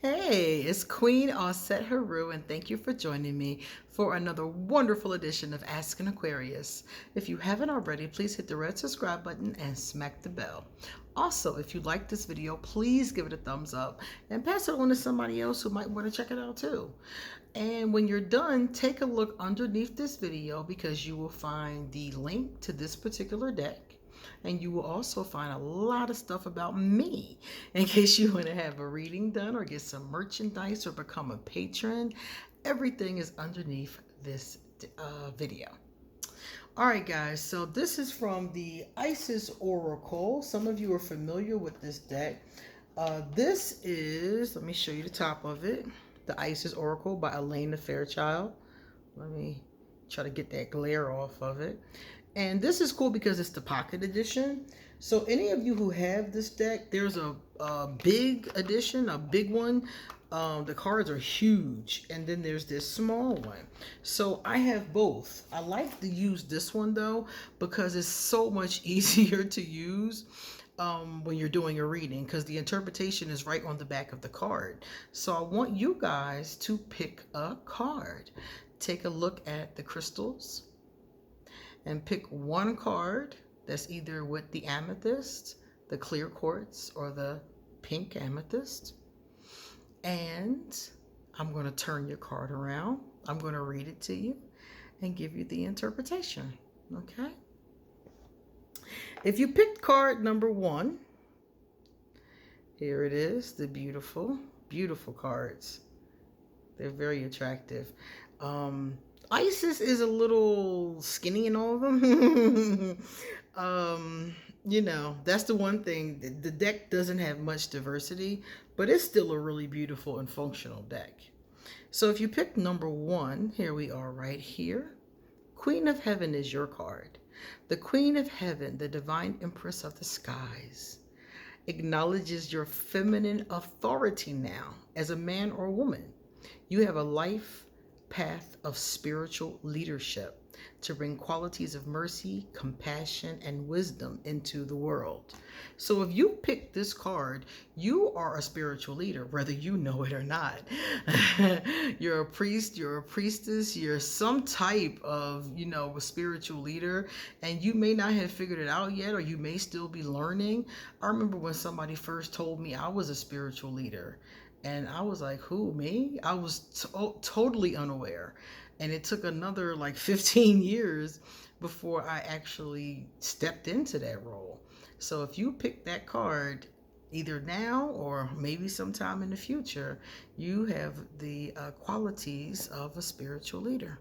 Hey, it's Queen Osset Haru, and thank you for joining me for another wonderful edition of Ask an Aquarius. If you haven't already, please hit the red subscribe button and smack the bell. Also, if you like this video, please give it a thumbs up and pass it on to somebody else who might want to check it out too. And when you're done, take a look underneath this video because you will find the link to this particular deck. And you will also find a lot of stuff about me in case you want to have a reading done or get some merchandise or become a patron. Everything is underneath this video. All right, guys, so this is from the Isis Oracle. Some of you are familiar with this deck. This is, let me show you the top of it, the Isis Oracle by Elena Fairchild. Let me try to get that glare off of it. And this is cool because it's the pocket edition. So any of you who have this deck, there's a big edition, a big one. The cards are huge. And then there's this small one. So I have both. I like to use this one though, because it's so much easier to use when you're doing a reading, because the interpretation is right on the back of the card. So I want you guys to pick a card. Take a look at the crystals and pick one card that's either with the amethyst, the clear quartz, or the pink amethyst. And I'm going to turn your card around. I'm going to read it to you and give you the interpretation. Okay? If you picked card number 1, here it is, the beautiful, beautiful cards. They're very attractive. Isis is a little skinny in all of them. You know, that's the one thing. The deck doesn't have much diversity, but it's still a really beautiful and functional deck. So if you pick number 1, here we are right here. Queen of Heaven is your card. The Queen of Heaven, the divine empress of the skies, acknowledges your feminine authority now as a man or woman. You have a life path of spiritual leadership to bring qualities of mercy, compassion, and wisdom into the world. So if you pick this card, you are a spiritual leader, whether you know it or not. You're a priest, you're a priestess, you're some type of, a spiritual leader, and you may not have figured it out yet, or you may still be learning. I remember when somebody first told me I was a spiritual leader. And I was like, who, me? I was totally unaware. And it took another like 15 years before I actually stepped into that role. So if you pick that card, either now or maybe sometime in the future, you have the qualities of a spiritual leader.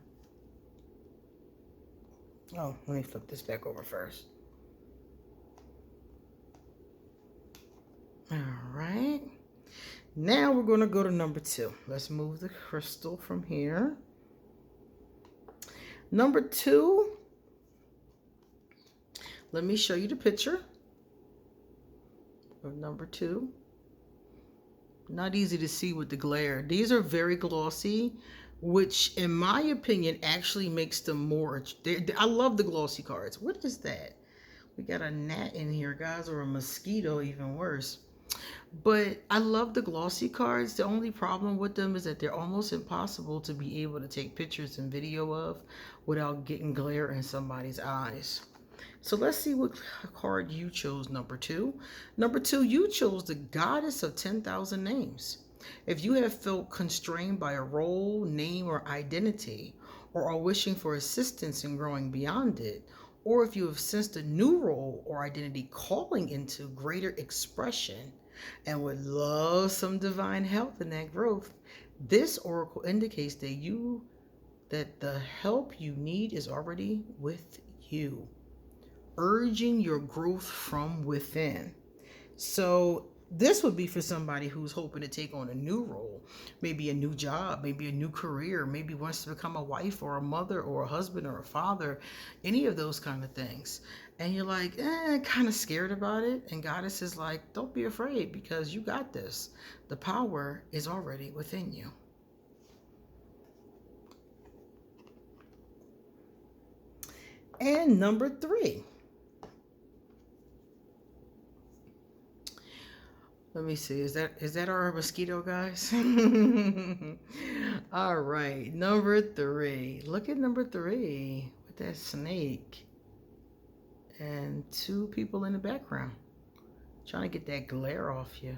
Oh, let me flip this back over first. All right. Now we're going to go to number 2. Let's move the crystal from here. Number 2, let me show you the picture of number 2. Not easy to see with the glare. These are very glossy, which in my opinion actually makes them more. I love the glossy cards. What is that? We got a gnat in here, guys, or a mosquito, even worse. But I love the glossy cards. The only problem with them is that they're almost impossible to be able to take pictures and video of without getting glare in somebody's eyes. So let's see what card you chose, number 2. Number 2, you chose the Goddess of 10,000 Names. If you have felt constrained by a role, name, or identity, or are wishing for assistance in growing beyond it, or if you have sensed a new role or identity calling into greater expression, and would love some divine help in that growth, this oracle indicates that the help you need is already with you, urging your growth from within. So this would be for somebody who's hoping to take on a new role, maybe a new job, maybe a new career, maybe wants to become a wife or a mother or a husband or a father, any of those kind of things. And you're like, kind of scared about it. And Goddess is like, don't be afraid because you got this. The power is already within you. And number 3. Let me see. Is that our mosquito, guys? All right, number 3. Look at number 3 with that snake and 2 people in the background trying to get that glare off you.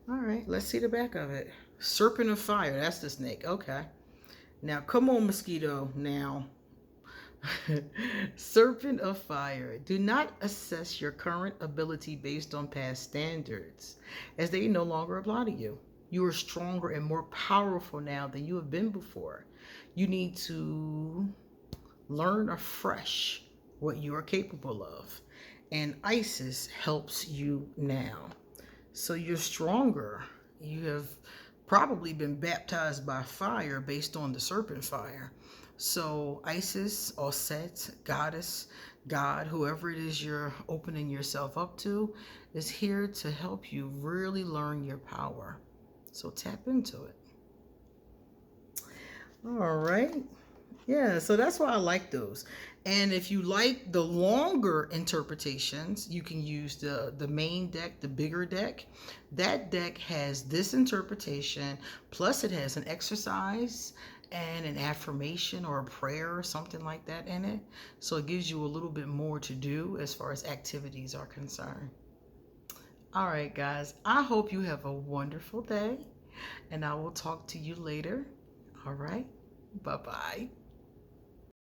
All right, let's see the back of it. Serpent of fire. That's the snake. Okay. Now, come on, mosquito. Now. Serpent of fire. Do not assess your current ability based on past standards, as they no longer apply to you. You are stronger and more powerful now than you have been before. You need to learn afresh what you are capable of. And Isis helps you now. So you're stronger. You have probably been baptized by fire based on the serpent fire. So Isis or Set, goddess, God, whoever it is you're opening yourself up to, is here to help you really learn your power. So tap into it. All right. Yeah, so that's why I like those. And if you like the longer interpretations, you can use the main deck, the bigger deck. That deck has this interpretation, plus it has an exercise and an affirmation or a prayer or something like that in it. So it gives you a little bit more to do as far as activities are concerned. All right, guys, I hope you have a wonderful day, and I will talk to you later. All right, bye-bye.